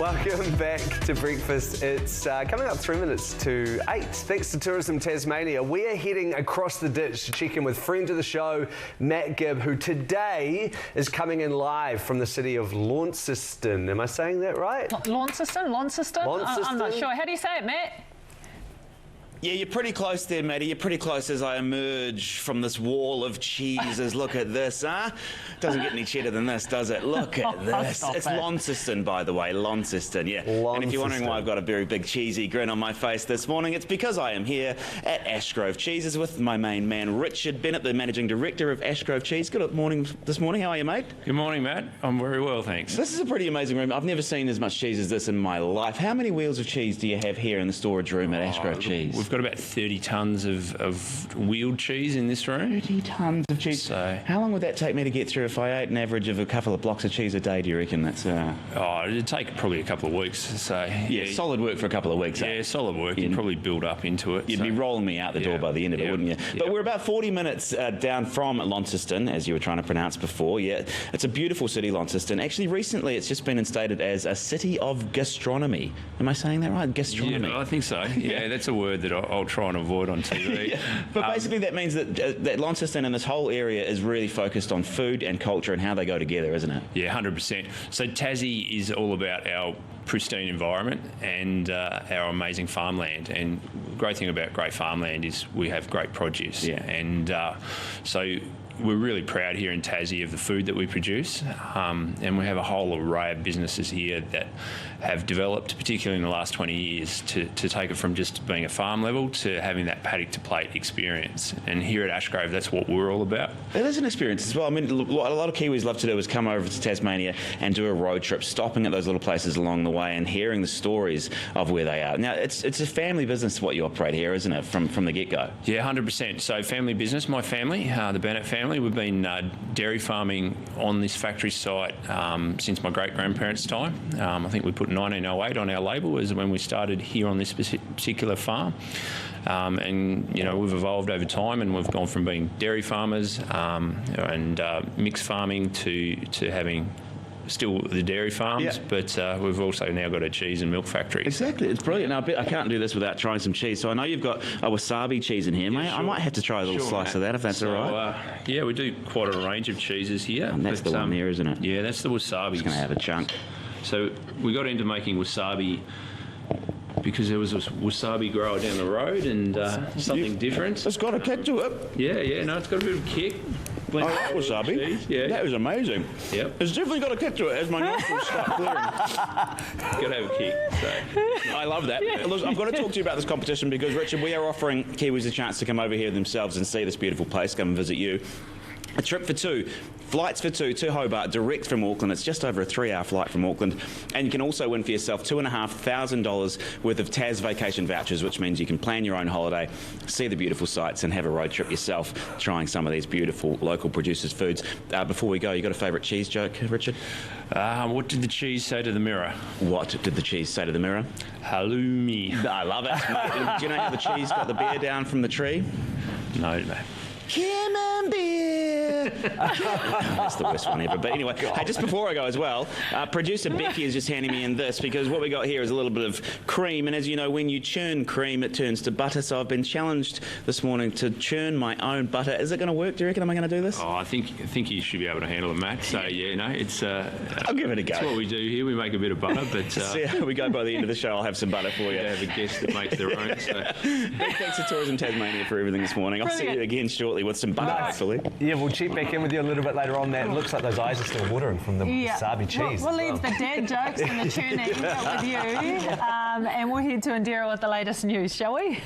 Welcome back to breakfast. It's coming up 3 minutes to 8. Thanks to Tourism Tasmania. We are heading across the ditch to check in with friend of the show, Matt Gibb, who today is coming in live from the city of Launceston. Am I saying that right? Launceston? I'm not sure. How do you say it, Matt? Yeah, you're pretty close there, Matty. You're pretty close as I emerge from this wall of cheeses. Look at this, huh? Doesn't get any cheddar than this, does it? Look at this. It's Launceston, by the way. Launceston, yeah. Launceston. And if you're wondering why I've got a very big cheesy grin on my face this morning, it's because I am here at Ashgrove Cheeses with my main man, Richard Bennett, the Managing Director of Ashgrove Cheese. Good morning this morning. How are you, mate? Good morning, Matt. I'm very well, thanks. This is a pretty amazing room. I've never seen as much cheese as this in my life. How many wheels of cheese do you have here in the storage room at Ashgrove Cheese? We've got about 30 tonnes of wheeled cheese in this room. 30 tonnes of cheese. So, how long would that take me to get through if I ate an average of a couple of blocks of cheese a day, do you reckon? That's it'd take probably a couple of weeks. So yeah, solid work for a couple of weeks. Yeah, solid work. You'd probably build up into it. You'd be rolling me out the door by the end of it, wouldn't you? But we're about 40 minutes down from Launceston, as you were trying to pronounce before. Yeah, it's a beautiful city, Launceston. Actually, recently it's just been instated as a city of gastronomy. Am I saying that right? Gastronomy. Yeah, I think so. Yeah, that's a word that I'll try and avoid on TV. But basically that means that Launceston and this whole area is really focused on food and culture and how they go together, isn't it? Yeah, 100%. So Tassie is all about our pristine environment and our amazing farmland. And the great thing about great farmland is we have great produce. Yeah. And so we're really proud here in Tassie of the food that we produce, and we have a whole array of businesses here that have developed, particularly in the last 20 years, to take it from just being a farm level to having that paddock to plate experience. And here at Ashgrove, that's what we're all about. It is an experience as well. I mean, what a lot of Kiwis love to do is come over to Tasmania and do a road trip, stopping at those little places along the way and hearing the stories of where they are. Now, it's a family business what you operate here, isn't it, from the get-go? Yeah, 100%. So family business, my family, the Bennett family, we've been dairy farming on this factory site since my great-grandparents' time. I think we put 1908 on our label as when we started here on this particular farm. And, you know, we've evolved over time and we've gone from being dairy farmers and mixed farming to having still the dairy farms, but we've also now got a cheese and milk factory. Exactly, it's brilliant. Now, I can't do this without trying some cheese. So I know you've got a wasabi cheese in here, mate. Sure. I might have to try a little slice of that if that's all right. Yeah, we do quite a range of cheeses here. And that's the one there, isn't it? Yeah, that's the wasabi. Just going to have a chunk. So we got into making wasabi because there was a wasabi grower down the road and something different. It's got a kick to it. Yeah, no, it's got a bit of a kick. I like wasabi. Yeah. That was amazing. Yep. It's definitely got a kick to it as my nostrils start clearing. Got to have a kick. So. I love that. Yeah. Look, I've got to talk to you about this competition because, Richard, we are offering Kiwis a chance to come over here themselves and see this beautiful place, come and visit you. A trip for two, flights for two to Hobart, direct from Auckland. It's just over a 3-hour flight from Auckland. And you can also win for yourself $2,500 worth of Tas vacation vouchers, which means you can plan your own holiday, see the beautiful sights and have a road trip yourself, trying some of these beautiful local producers' foods. Before we go, you got a favourite cheese joke, Richard? What did the cheese say to the mirror? What did the cheese say to the mirror? Halloumi. I love it. Do you know how the cheese got the beer down from the tree? No. Camembert. That's the worst one ever. But anyway, hey, just before I go as well, producer Becky is just handing me in this because what we got here is a little bit of cream. And as you know, when you churn cream, it turns to butter. So I've been challenged this morning to churn my own butter. Is it going to work? Do you reckon? Am I going to do this? Oh, I think you should be able to handle it, Matt. So yeah, no, it's. I'll give it a go. That's what we do here. We make a bit of butter, but. See how we go by the end of the show. I'll have some butter for you. Have a guest that makes their own. So. Big thanks to Tourism Tasmania for everything this morning. I'll see you again shortly with some butter, hopefully. Yeah, we'll check back in with you a little bit later on. That looks like those eyes are still watering from the wasabi cheese. We'll leave the dad jokes and the churning with you, and we'll head to Indira with the latest news, shall we?